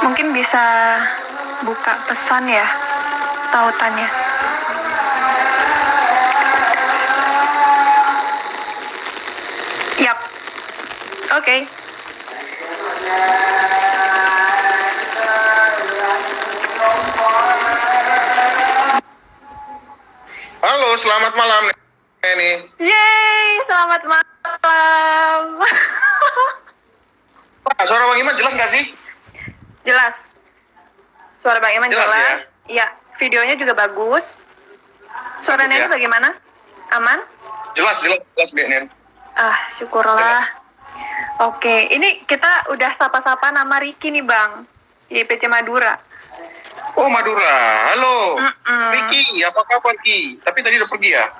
Mungkin bisa buka pesan ya, tautannya. Yap, oke. Halo, selamat malam Neni. Yeay, selamat malam. Suara Bang Iman jelas nggak sih? Jelas. Suara Bang Iman Jelas jelas. Iya, videonya juga bagus. Suara Bagus, Neni ya? bagaimana? Aman? Jelas Nen. Syukurlah. Jelas. Oke, ini kita udah sapa-sapa nama Riki nih Bang, di PC Madura. Oh, Madura. Halo. Mm-mm. Riki, apa kabar Ki? Tapi tadi udah pergi ya?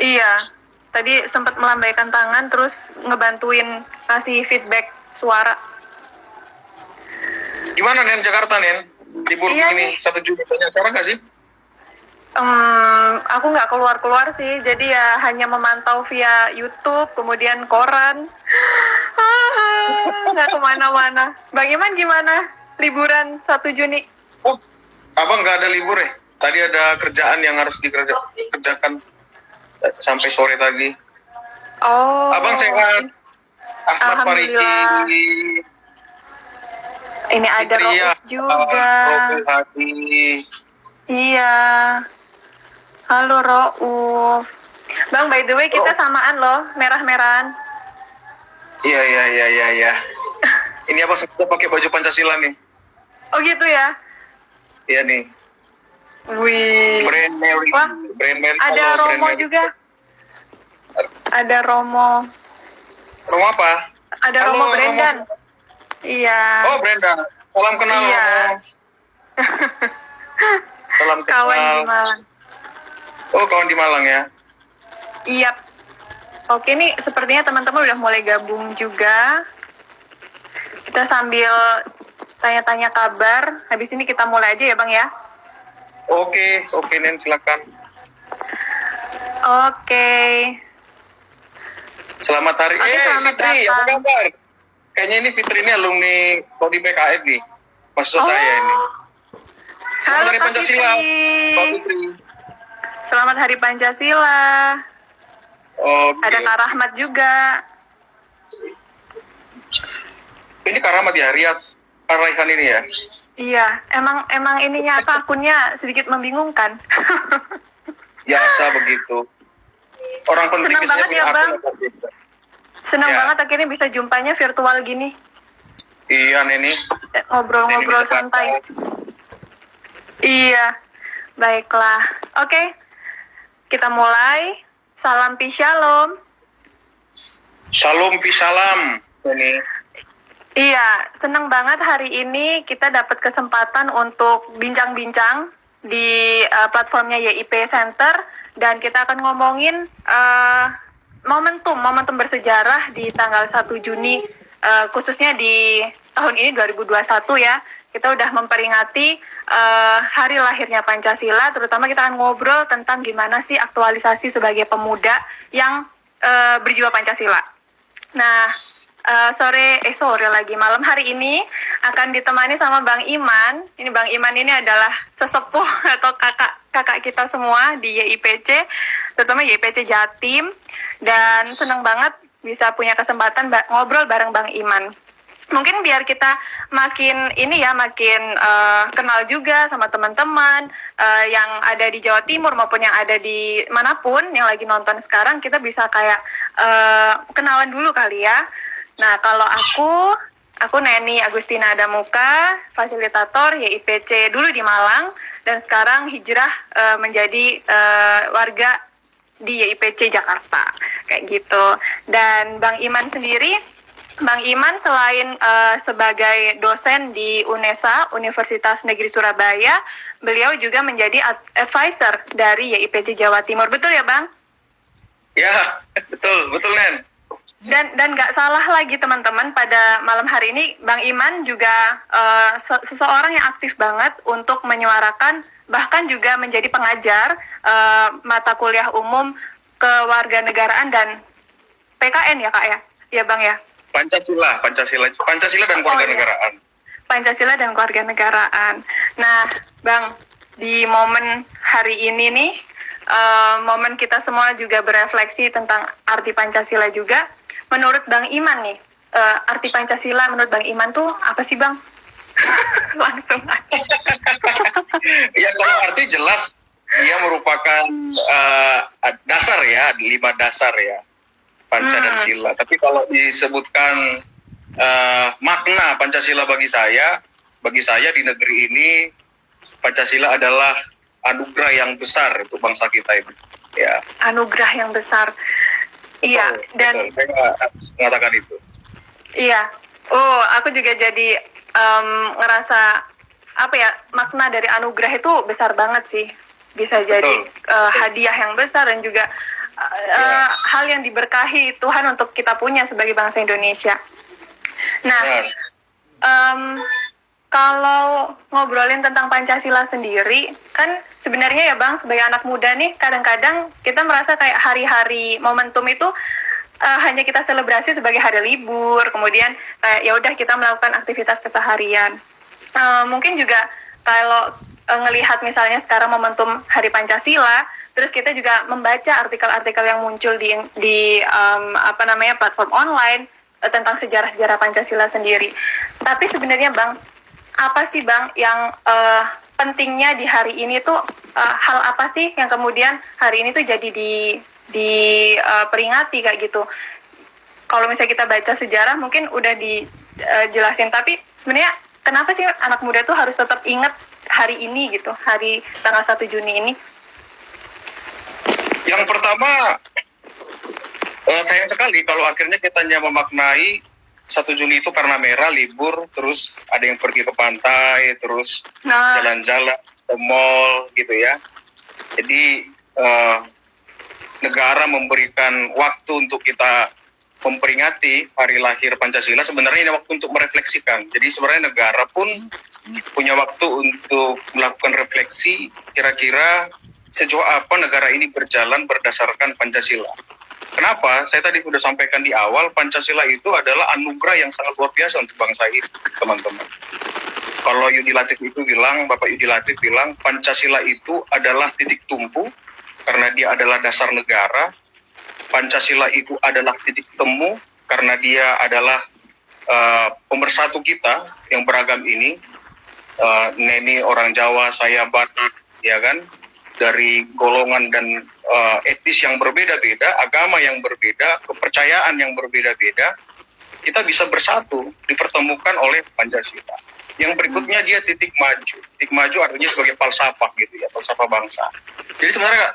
Iya, tadi sempat melambaikan tangan terus ngebantuin kasih feedback suara. Gimana Nen, Jakarta Nen? Libur Iya begini, nih. 1 Juni banyak acara nggak sih? Aku nggak keluar-keluar sih, jadi ya hanya memantau via YouTube, kemudian koran. Nggak kemana-mana. Bang Iman gimana? Liburan 1 Juni? Oh, Abang nggak ada libur ya? Tadi ada kerjaan yang harus dikerjakan sampai sore tadi. Oh. Abang sehat? Ahmad Fariki. Alhamdulillah. Ini ada Rouf juga. Robil Hadi. Iya. Halo Rouf. Bang, by the way kita samaan loh, merah-merahan. Iya. Ini apa sengaja pakai baju Pancasila nih? Oh gitu ya? Iya nih. Wih. Brand Mary. Wah, Brand Mary. ada Halo, Romo Brand juga. Ada Romo. Romo apa? Ada Halo, Romo Brendan. Romo. Iya. Oh, Brenda. Salam kenal, Iya. Romo. Salam kenal. Kawan di Malang. Oh, kawan di Malang ya? Iya. Oke, nih sepertinya teman-teman udah mulai gabung juga. Kita sambil tanya-tanya kabar. Habis ini kita mulai aja ya Bang ya. Oke Nen, silakan. Oke. Selamat hari. Oke, selamat Fitri, apa datang. kabar? Kayaknya ini Fitri ini alumni Prodi PKF nih. Maksud saya ini. Selamat Halo Hari Kak Pancasila, Fitri. Pak Fitri. Selamat Hari Pancasila. Oke. Ada Kak Rahmat juga. Ini Kak Rahmat ya, Riyad Raihan ini ya? Iya, emang ininya apa akunnya sedikit membingungkan. Biasa begitu. Orang penting Senang banget ya, Bang. Senang Ya. banget akhirnya bisa jumpanya virtual gini. Iya, Neni. Ngobrol-ngobrol Neni santai. Iya, baiklah. Oke, kita mulai. Salam pi shalom. Shalom pi salam, Neni. Iya, senang banget hari ini kita dapat kesempatan untuk bincang-bincang di platformnya YIP Center dan kita akan ngomongin momentum bersejarah di tanggal 1 Juni khususnya di tahun ini 2021 ya. Kita udah memperingati hari lahirnya Pancasila, terutama kita akan ngobrol tentang gimana sih aktualisasi sebagai pemuda yang berjiwa Pancasila. Nah, malam hari ini akan ditemani sama Bang Iman. Ini Bang Iman ini adalah sesepuh atau kakak kita semua di YIPC, terutama YIPC Jatim, dan senang banget bisa punya kesempatan ngobrol bareng Bang Iman. Mungkin biar kita makin kenal juga sama teman-teman yang ada di Jawa Timur maupun yang ada di manapun yang lagi nonton sekarang, kita bisa kayak kenalan dulu kali ya. Nah, kalau aku Neni Agustina Adamuka, fasilitator YIPC dulu di Malang, dan sekarang hijrah menjadi warga di YIPC Jakarta, kayak gitu. Dan Bang Iman sendiri, Bang Iman selain sebagai dosen di UNESA, Universitas Negeri Surabaya, beliau juga menjadi advisor dari YIPC Jawa Timur. Betul ya, Bang? Ya, betul Nen. Dan nggak salah lagi teman-teman, pada malam hari ini Bang Iman juga seseorang yang aktif banget untuk menyuarakan, bahkan juga menjadi pengajar mata kuliah umum kewarganegaraan dan PKN ya Kak ya? Ya Bang ya? Pancasila dan Oh, iya. kewarganegaraan. Pancasila dan kewarganegaraan. Nah, Bang, di momen hari ini nih, momen kita semua juga berefleksi tentang arti Pancasila juga. Menurut Bang Iman nih, arti Pancasila menurut Bang Iman tuh apa sih, Bang? Langsung aja. Ya kalau arti jelas dia merupakan dasar ya, 5 dasar ya, Panca dan Sila. Tapi kalau disebutkan makna Pancasila bagi saya di negeri ini Pancasila adalah anugerah yang besar untuk bangsa kita itu. Ya. Anugerah yang besar. Iya, dan betul. Saya mengatakan itu. iya. Oh, aku juga jadi ngerasa apa ya, makna dari anugerah itu besar banget sih. Bisa jadi hadiah yang besar dan juga hal yang diberkahi Tuhan untuk kita punya sebagai bangsa Indonesia. Nah, kalau ngobrolin tentang Pancasila sendiri, kan sebenarnya ya Bang, sebagai anak muda nih, kadang-kadang kita merasa kayak hari-hari momentum itu hanya kita selebrasi sebagai hari libur, kemudian ya udah kita melakukan aktivitas keseharian. Mungkin juga kalau ngelihat misalnya sekarang momentum Hari Pancasila, terus kita juga membaca artikel-artikel yang muncul di platform online tentang sejarah-sejarah Pancasila sendiri. Tapi sebenarnya Bang, apa sih Bang yang pentingnya di hari ini tuh, hal apa sih yang kemudian hari ini tuh jadi peringati kayak gitu? Kalau misalnya kita baca sejarah mungkin udah dijelasin, tapi sebenarnya kenapa sih anak muda tuh harus tetap ingat hari ini gitu, hari tanggal 1 Juni ini? Yang pertama, sayang sekali kalau akhirnya kita hanya memaknai 1 Juni itu karena merah, libur, terus ada yang pergi ke pantai, terus jalan-jalan ke mall gitu ya. Jadi negara memberikan waktu untuk kita memperingati hari lahir Pancasila, sebenarnya ini waktu untuk merefleksikan. Jadi sebenarnya negara pun punya waktu untuk melakukan refleksi, kira-kira sejauh apa negara ini berjalan berdasarkan Pancasila. Kenapa? Saya tadi sudah sampaikan di awal, Pancasila itu adalah anugerah yang sangat luar biasa untuk bangsa ini, teman-teman. Kalau Yudi Latif itu bilang, Bapak Yudi Latif bilang, Pancasila itu adalah titik tumpu, karena dia adalah dasar negara. Pancasila itu adalah titik temu, karena dia adalah pemersatu kita yang beragam ini. Neni orang Jawa, saya Batak, ya kan? Dari golongan dan etnis yang berbeda-beda, agama yang berbeda, kepercayaan yang berbeda-beda, kita bisa bersatu, dipertemukan oleh Pancasila. Yang berikutnya dia titik maju. Titik maju artinya sebagai falsafah gitu ya, falsafah bangsa. Jadi sebenarnya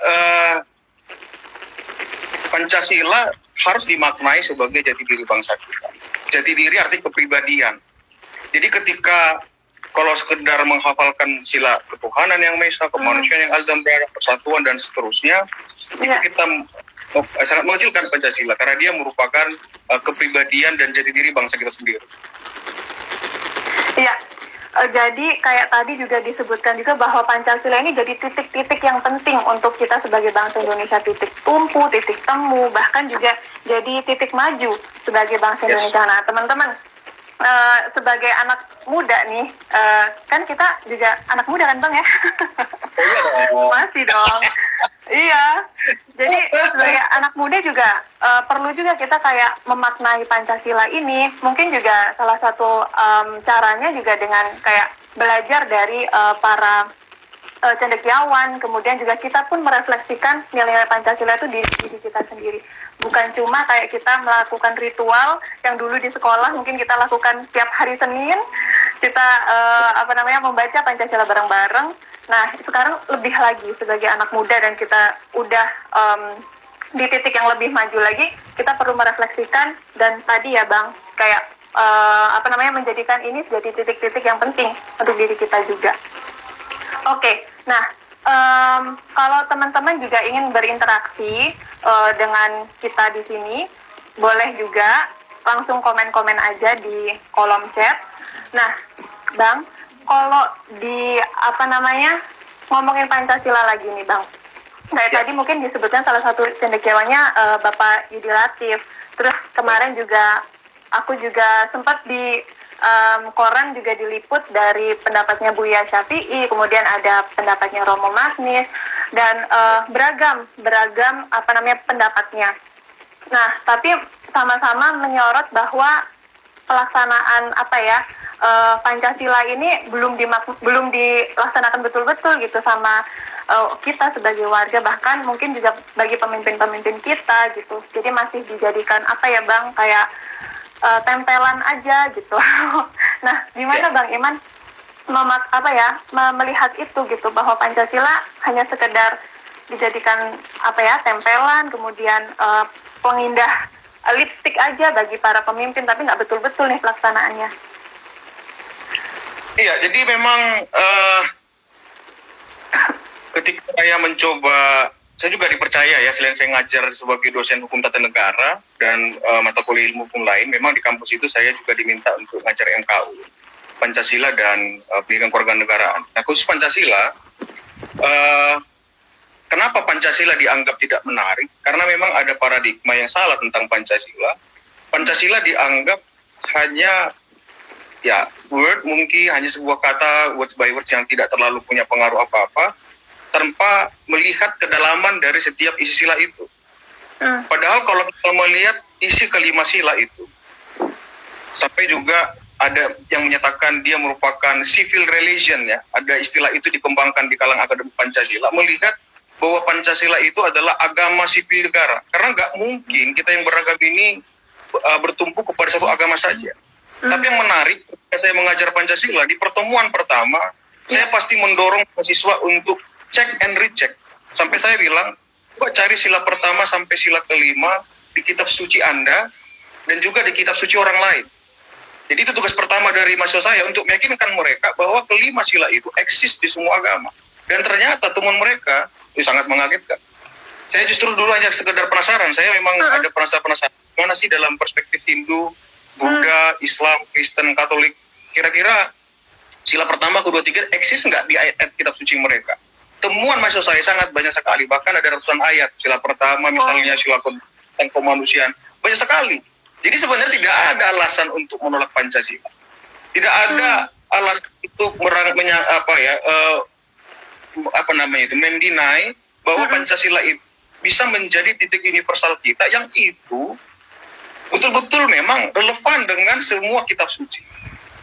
Pancasila harus dimaknai sebagai jati diri bangsa kita. Jati diri arti kepribadian. Jadi ketika kalau sekedar menghafalkan sila ketuhanan yang Maha Esa, kemanusiaan yang adil dan beradab, persatuan dan seterusnya, itu kita sangat mengecilkan Pancasila karena dia merupakan kepribadian dan jati diri bangsa kita sendiri. Iya, jadi kayak tadi juga disebutkan juga bahwa Pancasila ini jadi titik-titik yang penting untuk kita sebagai bangsa Indonesia, titik tumpu, titik temu, bahkan juga jadi titik maju sebagai bangsa Indonesia. Nah, teman-teman, sebagai anak muda nih, kan kita juga anak muda kan Bang ya? Masih dong. Iya, jadi sebagai anak muda juga perlu juga kita kayak memaknai Pancasila ini. Mungkin juga salah satu caranya juga dengan kayak belajar dari para cendekiawan, kemudian juga kita pun merefleksikan nilai-nilai Pancasila itu di diri kita sendiri. Bukan cuma kayak kita melakukan ritual yang dulu di sekolah mungkin kita lakukan tiap hari Senin, kita membaca Pancasila bareng-bareng. Nah, sekarang lebih lagi sebagai anak muda dan kita udah di titik yang lebih maju lagi, kita perlu merefleksikan dan tadi ya Bang, kayak menjadikan ini jadi titik-titik yang penting untuk diri kita juga. Oke, nah kalau teman-teman juga ingin berinteraksi dengan kita di sini, boleh juga langsung komen-komen aja di kolom chat. Nah, Bang, kalau di ngomongin Pancasila lagi nih Bang, kayak tadi mungkin disebutkan salah satu cendekiawannya Bapak Yudi Latif, terus kemarin juga aku juga sempat di koran juga diliput dari pendapatnya Buya Syafi'i, kemudian ada pendapatnya Romo Magnis, dan beragam apa namanya pendapatnya. Nah, tapi sama-sama menyorot bahwa pelaksanaan apa ya Pancasila ini belum dilaksanakan betul-betul gitu sama kita sebagai warga, bahkan mungkin juga bagi pemimpin-pemimpin kita gitu. Jadi masih dijadikan apa ya Bang, kayak tempelan aja gitu. Nah, gimana Bang Iman melihat itu gitu, bahwa Pancasila hanya sekedar dijadikan apa ya tempelan, kemudian pengindah lipstick aja bagi para pemimpin, tapi nggak betul-betul nih pelaksanaannya. Iya, jadi memang ketika saya mencoba, saya juga dipercaya ya, selain saya ngajar sebagai dosen hukum tata negara dan mata kuliah ilmu hukum lain, memang di kampus itu saya juga diminta untuk ngajar MKU, Pancasila dan pendidikan kewarganegaraan. Nah, khusus Pancasila, kenapa Pancasila dianggap tidak menarik? Karena memang ada paradigma yang salah tentang Pancasila. Pancasila dianggap hanya ya mungkin hanya sebuah kata words by words yang tidak terlalu punya pengaruh apa-apa, tanpa melihat kedalaman dari setiap isi sila itu. Padahal kalau kita melihat isi kelima sila itu, sampai juga ada yang menyatakan dia merupakan civil religion ya, ada istilah itu dikembangkan di kalangan akademik Pancasila, melihat bahwa Pancasila itu adalah agama sipil negara. Karena nggak mungkin kita yang beragam ini bertumpu kepada satu agama saja. Tapi yang menarik, ketika saya mengajar Pancasila, di pertemuan pertama, saya pasti mendorong mahasiswa untuk cek and recheck. Sampai saya bilang, coba cari sila pertama sampai sila kelima di kitab suci Anda, dan juga di kitab suci orang lain. Jadi itu tugas pertama dari mahasiswa saya, untuk meyakinkan mereka bahwa kelima sila itu eksis di semua agama. Dan ternyata teman mereka, itu sangat mengagetkan. Saya justru dulu hanya sekedar penasaran, saya memang ada penasaran, mana sih dalam perspektif Hindu, Buddha, Islam, Kristen, Katolik, kira-kira sila pertama, kedua, tiga eksis nggak di ayat-ayat kitab suci mereka? Temuan mahasiswa saya sangat banyak sekali, bahkan ada ratusan ayat. Sila pertama misalnya, sila tentang kemanusiaan, banyak sekali. Jadi sebenarnya tidak ada alasan untuk menolak Pancasila. Tidak ada alasan untuk mendinai bahwa Pancasila itu bisa menjadi titik universal kita, yang itu betul-betul memang relevan dengan semua kitab suci.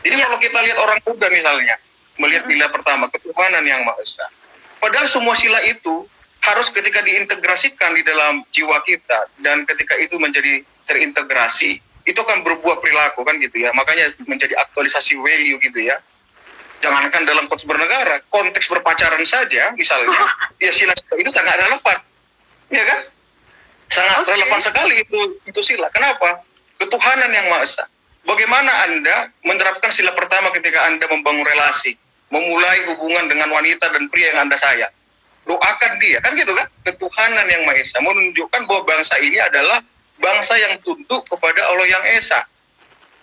Jadi kalau kita lihat orang Buddha misalnya, melihat sila pertama, ketuhanan yang Maha Esa. Padahal semua sila itu harus ketika diintegrasikan di dalam jiwa kita, dan ketika itu menjadi terintegrasi, itu akan berbuah perilaku kan gitu ya. Makanya menjadi aktualisasi value gitu ya. Jangankan dalam konteks bernegara, konteks berpacaran saja misalnya, ya sila itu sangat relevan. Ya kan? Sangat relevan sekali itu sila. Kenapa? Ketuhanan yang Maha Esa. Bagaimana Anda menerapkan sila pertama ketika Anda membangun relasi, memulai hubungan dengan wanita dan pria yang Anda sayang? Doakan dia, kan gitu kan? Ketuhanan yang Maha Esa menunjukkan bahwa bangsa ini adalah bangsa yang tunduk kepada Allah yang Esa.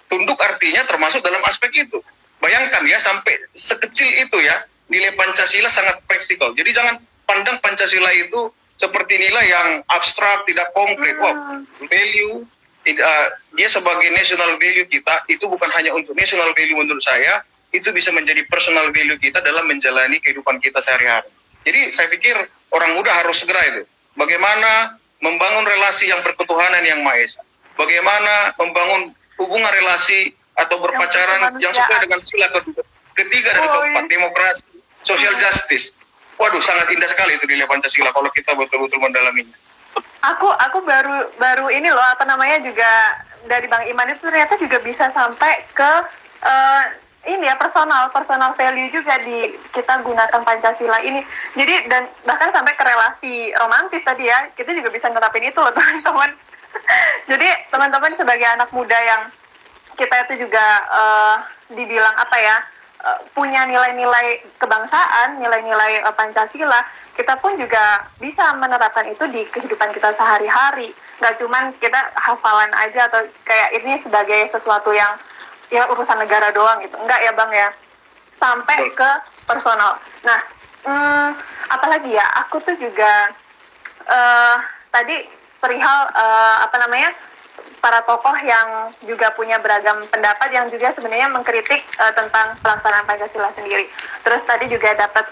Tunduk artinya termasuk dalam aspek itu. Bayangkan ya, sampai sekecil itu ya, nilai Pancasila sangat praktikal. Jadi jangan pandang Pancasila itu seperti nilai yang abstrak, tidak konkret. Wow, value, dia sebagai national value kita, itu bukan hanya untuk national value menurut saya, itu bisa menjadi personal value kita dalam menjalani kehidupan kita sehari-hari. Jadi saya pikir orang muda harus segera itu. Bagaimana membangun relasi yang berketuhanan yang Maha Esa. Bagaimana membangun hubungan relasi atau berpacaran yang sesuai dengan sila kedua, ketiga dan keempat, demokrasi, social justice. Waduh, sangat indah sekali itu nilai Pancasila kalau kita betul-betul mendalaminya. Aku baru ini loh, juga dari Bang Iman itu ternyata juga bisa sampai ke ini ya, personal value juga di kita gunakan Pancasila ini. Jadi dan bahkan sampai ke relasi romantis tadi ya, kita juga bisa nerapin itu loh teman-teman. Jadi teman-teman sebagai anak muda yang kita itu juga dibilang punya nilai-nilai kebangsaan, nilai-nilai Pancasila, kita pun juga bisa menerapkan itu di kehidupan kita sehari-hari. Nggak cuman kita hafalan aja atau kayak ini sebagai sesuatu yang ya urusan negara doang gitu. Enggak ya Bang ya, sampai ke personal. Nah, apalagi ya, aku tuh juga tadi perihal para tokoh yang juga punya beragam pendapat yang juga sebenarnya mengkritik tentang pelaksanaan Pancasila sendiri. Terus tadi juga dapat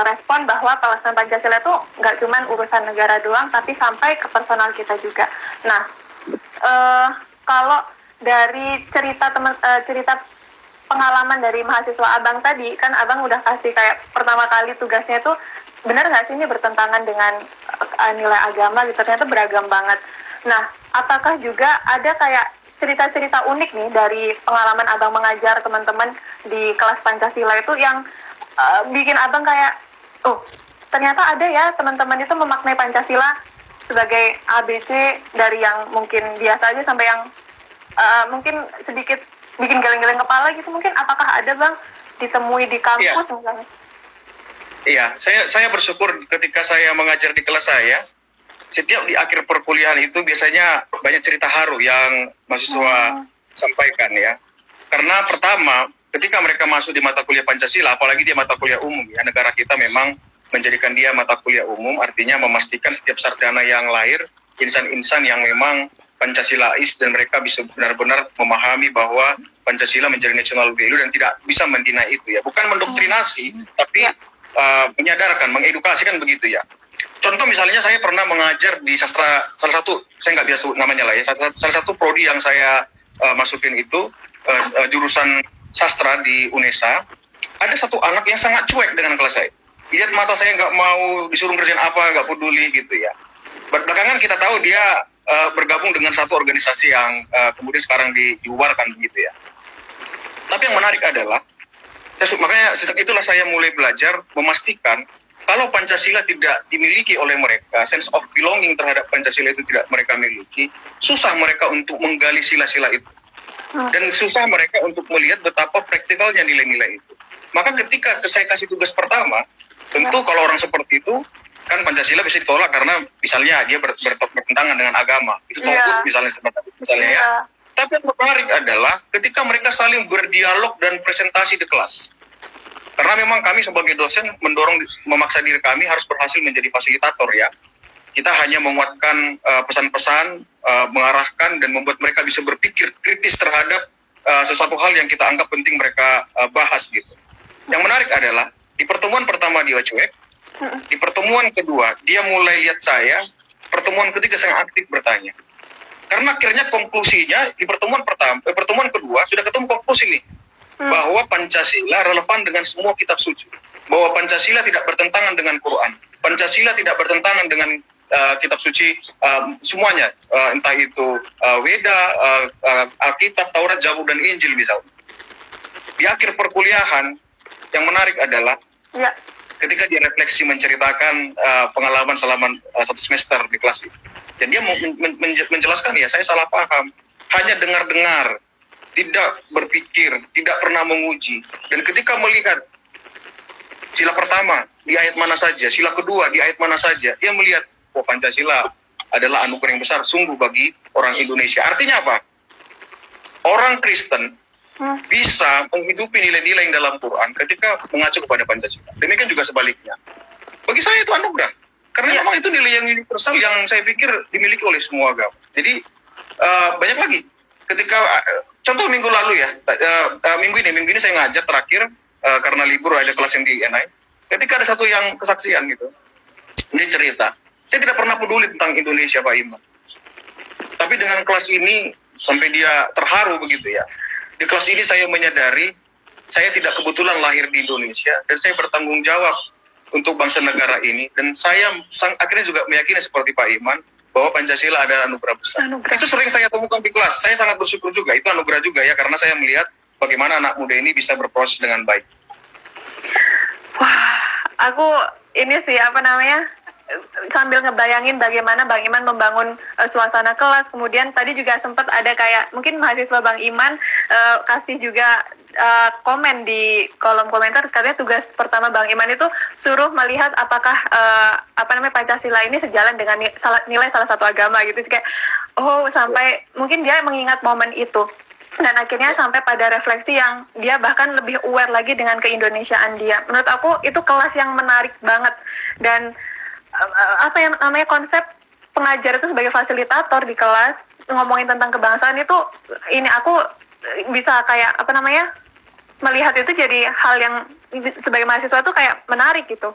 respon bahwa pelaksanaan Pancasila itu nggak cuma urusan negara doang, tapi sampai ke personal kita juga. Nah, kalau dari cerita cerita pengalaman dari mahasiswa Abang tadi, kan Abang udah kasih kayak pertama kali tugasnya itu benar nggak sih ini bertentangan dengan nilai agama gitu, ternyata beragam banget. Nah, apakah juga ada kayak cerita-cerita unik nih dari pengalaman Abang mengajar teman-teman di kelas Pancasila itu yang bikin Abang kayak, oh ternyata ada ya teman-teman itu memaknai Pancasila sebagai ABC dari yang mungkin biasa aja sampai yang mungkin sedikit bikin geleng-geleng kepala gitu, mungkin apakah ada Bang ditemui di kampus misalnya? Iya, saya bersyukur ketika saya mengajar di kelas saya, setiap di akhir perkuliahan itu biasanya banyak cerita haru yang mahasiswa sampaikan ya. Karena pertama, ketika mereka masuk di mata kuliah Pancasila, apalagi dia mata kuliah umum ya, negara kita memang menjadikan dia mata kuliah umum, artinya memastikan setiap sarjana yang lahir, insan-insan yang memang Pancasilais dan mereka bisa benar-benar memahami bahwa Pancasila menjadi national value dan tidak bisa mendinai itu ya. Bukan mendoktrinasi, tapi menyadarkan, mengedukasi kan begitu ya. Contoh misalnya saya pernah mengajar di sastra, salah satu, saya nggak biasa namanya lah ya, salah satu prodi yang saya masukin itu jurusan sastra di UNESA, ada satu anak yang sangat cuek dengan kelas saya. Lihat mata saya nggak mau disuruh ngerjain apa, nggak peduli gitu ya. Belakangan kita tahu dia bergabung dengan satu organisasi yang kemudian sekarang dibubarkan begitu ya. Tapi yang menarik adalah, makanya sejak itulah saya mulai belajar memastikan kalau Pancasila tidak dimiliki oleh mereka, sense of belonging terhadap Pancasila itu tidak mereka miliki, susah mereka untuk menggali sila-sila itu. Dan susah mereka untuk melihat betapa praktikalnya nilai-nilai itu. Maka ketika saya kasih tugas pertama, tentu kalau orang seperti itu, kan Pancasila bisa ditolak karena misalnya dia bertentangan dengan agama. Itu togut misalnya ya. Tapi yang menarik adalah ketika mereka saling berdialog dan presentasi di kelas. Karena memang kami sebagai dosen memaksa diri kami harus berhasil menjadi fasilitator ya. Kita hanya menguatkan pesan-pesan, mengarahkan dan membuat mereka bisa berpikir kritis terhadap sesuatu hal yang kita anggap penting mereka bahas gitu. Yang menarik adalah di pertemuan pertama dia cuek, di pertemuan kedua dia mulai lihat saya, pertemuan ketiga sangat aktif bertanya. Karena akhirnya konklusinya di pertemuan kedua sudah ketemu konklusi nih, bahwa Pancasila relevan dengan semua kitab suci, bahwa Pancasila tidak bertentangan dengan Quran, Pancasila tidak bertentangan dengan kitab suci semuanya, entah itu Weda, Alkitab, Taurat, Zabur dan Injil misalnya. Di akhir perkuliahan yang menarik adalah ketika dia refleksi menceritakan pengalaman selama satu semester di kelas itu. Dan dia menjelaskan ya saya salah paham, hanya dengar-dengar, tidak berpikir, tidak pernah menguji. Dan ketika melihat sila pertama di ayat mana saja, sila kedua di ayat mana saja, dia melihat Pancasila adalah anugerah yang besar sungguh bagi orang Indonesia. Artinya apa? Orang Kristen bisa menghidupi nilai-nilai yang dalam Quran ketika mengacu kepada Pancasila. Demikian juga sebaliknya. Bagi saya itu anugerah. Karena memang itu nilai yang universal yang saya pikir dimiliki oleh semua agama. Jadi banyak lagi. Ketika contoh minggu lalu ya, minggu ini saya ngajar terakhir karena libur ada kelas yang di NI. Ketika ada satu yang kesaksian gitu, ini cerita. Saya tidak pernah peduli tentang Indonesia Pak Iman. Tapi dengan kelas ini sampai dia terharu begitu ya. Di kelas ini saya menyadari saya tidak kebetulan lahir di Indonesia dan saya bertanggung jawab untuk bangsa negara ini, dan saya akhirnya juga meyakini seperti Pak Iman bahwa Pancasila adalah anugerah besar. Itu sering saya temukan di kelas. Saya sangat bersyukur juga, itu anugerah juga ya, karena saya melihat bagaimana anak muda ini bisa berproses dengan baik. Wah, aku ini sih sambil ngebayangin bagaimana Bang Iman membangun suasana kelas. Kemudian tadi juga sempat ada kayak mungkin mahasiswa Bang Iman kasih juga komen di kolom komentar, katanya tugas pertama Bang Iman itu suruh melihat apakah Pancasila ini sejalan dengan nilai salah satu agama gitu. Kayak sampai mungkin dia mengingat momen itu. Dan akhirnya sampai pada refleksi yang dia bahkan lebih aware lagi dengan keindonesiaan dia. Menurut aku itu kelas yang menarik banget. Dan konsep pengajar itu sebagai fasilitator di kelas, ngomongin tentang kebangsaan itu, ini aku bisa kayak apa namanya, melihat itu jadi hal yang sebagai mahasiswa tuh kayak menarik gitu.